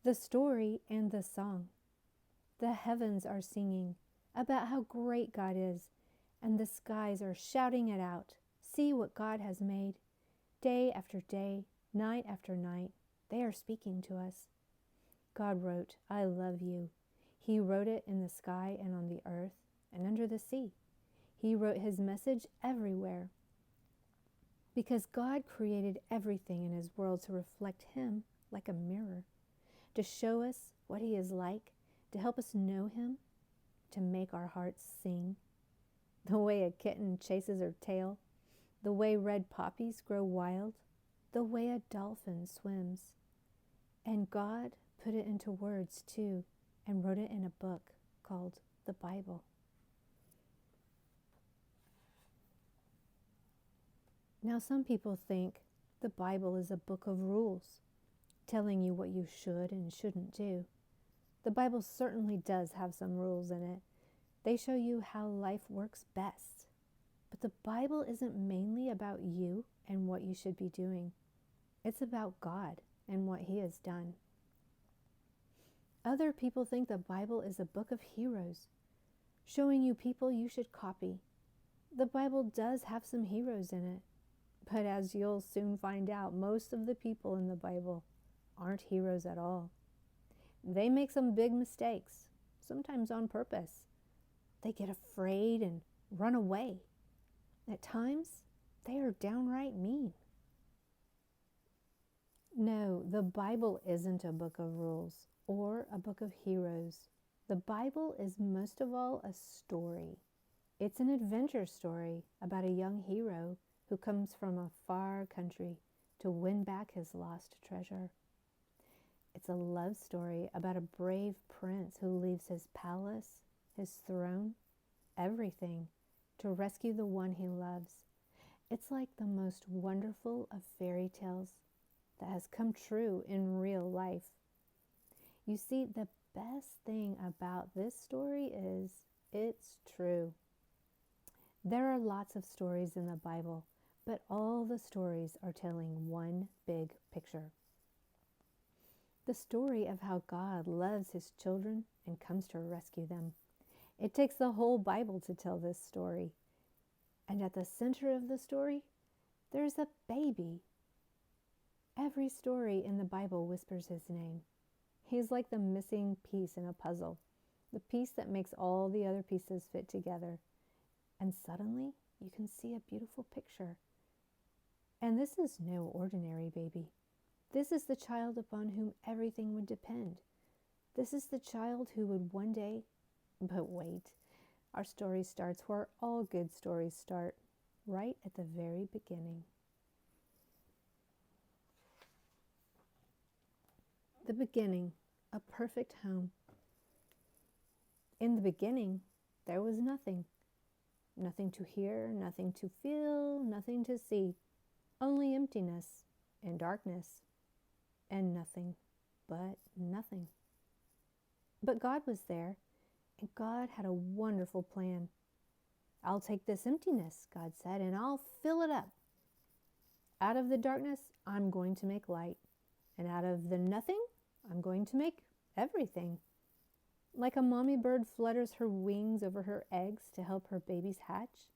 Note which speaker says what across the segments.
Speaker 1: the story and the song. The heavens are singing about how great God is, and the skies are shouting it out. See what God has made. Day after day, night after night, they are speaking to us. God wrote, I love you. He wrote it in the sky and on the earth and under the sea. He wrote his message everywhere. Because God created everything in his world to reflect him like a mirror, to show us what he is like, to help us know him, to make our hearts sing. The way a kitten chases her tail, the way red poppies grow wild, the way a dolphin swims. And God put it into words too, and wrote it in a book called the Bible. Now, some people think the Bible is a book of rules, telling you what you should and shouldn't do. The Bible certainly does have some rules in it. They show you how life works best. But the Bible isn't mainly about you and what you should be doing. It's about God and what he has done. Other people think the Bible is a book of heroes, showing you people you should copy. The Bible does have some heroes in it, but as you'll soon find out, most of the people in the Bible aren't heroes at all. They make some big mistakes, sometimes on purpose. They get afraid and run away. At times, they are downright mean. No, the Bible isn't a book of rules or a book of heroes. The Bible is most of all a story. It's an adventure story about a young hero who comes from a far country to win back his lost treasure. It's a love story about a brave prince who leaves his palace, his throne, everything, to rescue the one he loves. It's like the most wonderful of fairy tales that has come true in real life. You see, the best thing about this story is it's true. There are lots of stories in the Bible, but all the stories are telling one big picture. The story of how God loves his children and comes to rescue them. It takes the whole Bible to tell this story. And at the center of the story, there's a baby. Every story in the Bible whispers his name. He's like the missing piece in a puzzle, the piece that makes all the other pieces fit together. And suddenly, you can see a beautiful picture. And this is no ordinary baby. This is the child upon whom everything would depend. This is the child who would one day, but wait, our story starts where all good stories start, right at the very beginning. The beginning, a perfect home. In the beginning, there was nothing. Nothing to hear, nothing to feel, nothing to see. Only emptiness and darkness. And nothing but nothing. But God was there, and God had a wonderful plan. I'll take this emptiness, God said, and I'll fill it up. Out of the darkness, I'm going to make light. And out of the nothing, I'm going to make everything. Like a mommy bird flutters her wings over her eggs to help her babies hatch,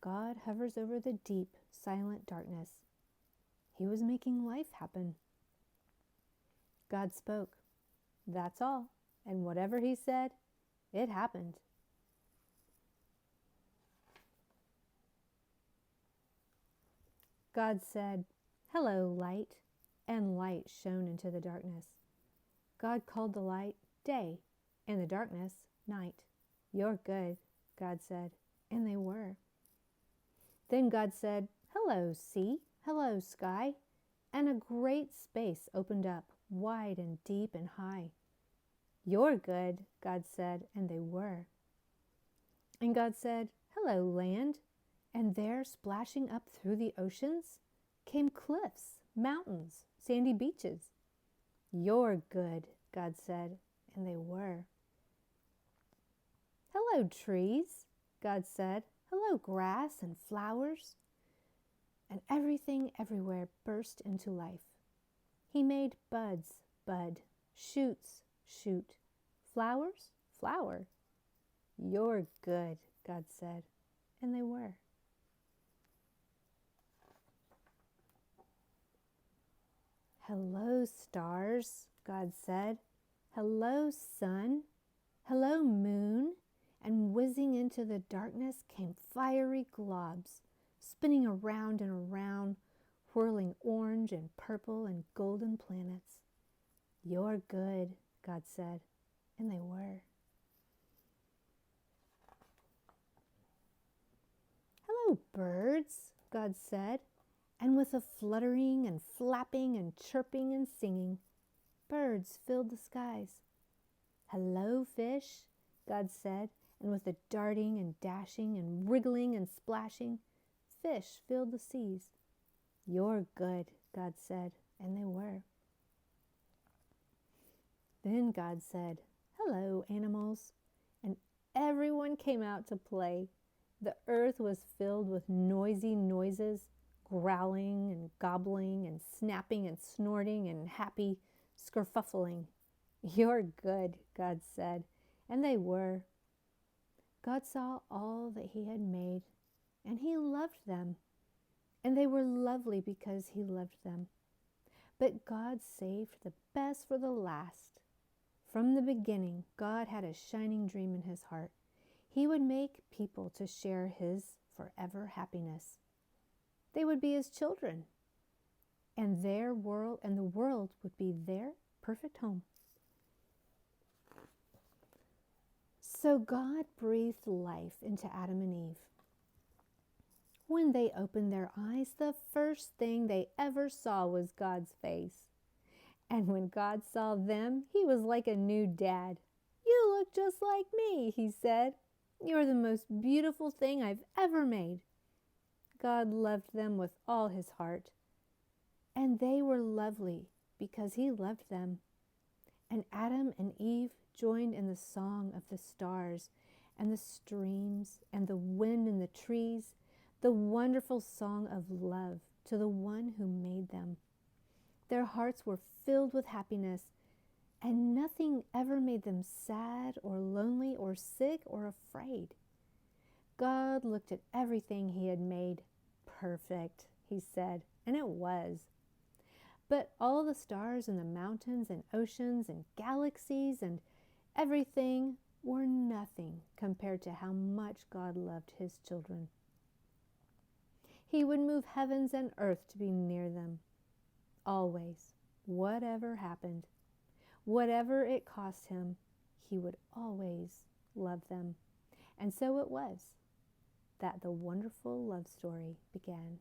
Speaker 1: God hovers over the deep, silent darkness. He was making life happen. God spoke. That's all. And whatever he said, it happened. God said, "Hello, light," and light shone into the darkness. God called the light day, and the darkness night. "You're good," God said, and they were. Then God said, "Hello, sea, hello, sky," and a great space opened up, wide and deep and high. "You're good," God said, and they were. And God said, "Hello, land," and there, splashing up through the oceans, came cliffs, mountains, sandy beaches. "You're good," God said, and they were. "Hello, trees," God said. "Hello, grass and flowers." And everything everywhere burst into life. He made buds bud Shoots, shoot. Flowers, flower. You're good, God said, and they were. Hello, stars, God said. Hello, sun. Hello, moon. And whizzing into the darkness came fiery globs, spinning around and around, whirling orange and purple and golden planets. You're good, God said, and they were. Hello, birds, God said, and with a fluttering and flapping and chirping and singing, birds filled the skies. Hello, fish, God said, and with a darting and dashing and wriggling and splashing, fish filled the seas. You're good, God said, and they were. Then God said, hello, animals, and everyone came out to play. The earth was filled with noisy noises, growling and gobbling and snapping and snorting and happy skerfuffling. You're good, God said, and they were. God saw all that he had made, and he loved them, and they were lovely because he loved them. But God saved the best for the last. From the beginning, God had a shining dream in his heart. He would make people to share his forever happiness. They would be his children, and the world would be their perfect home. So God breathed life into Adam and Eve. When they opened their eyes, the first thing they ever saw was God's face. And when God saw them, he was like a new dad. You look just like me, he said. You're the most beautiful thing I've ever made. God loved them with all his heart. And they were lovely because he loved them. And Adam and Eve joined in the song of the stars and the streams and the wind and the trees, the wonderful song of love to the one who made them. Their hearts were filled with happiness, and nothing ever made them sad or lonely or sick or afraid. God looked at everything he had made. Perfect, he said, and it was. But all the stars and the mountains and oceans and galaxies and everything were nothing compared to how much God loved his children. He would move heavens and earth to be near them. Always, whatever happened, whatever it cost him, he would always love them. And so it was that the wonderful love story began.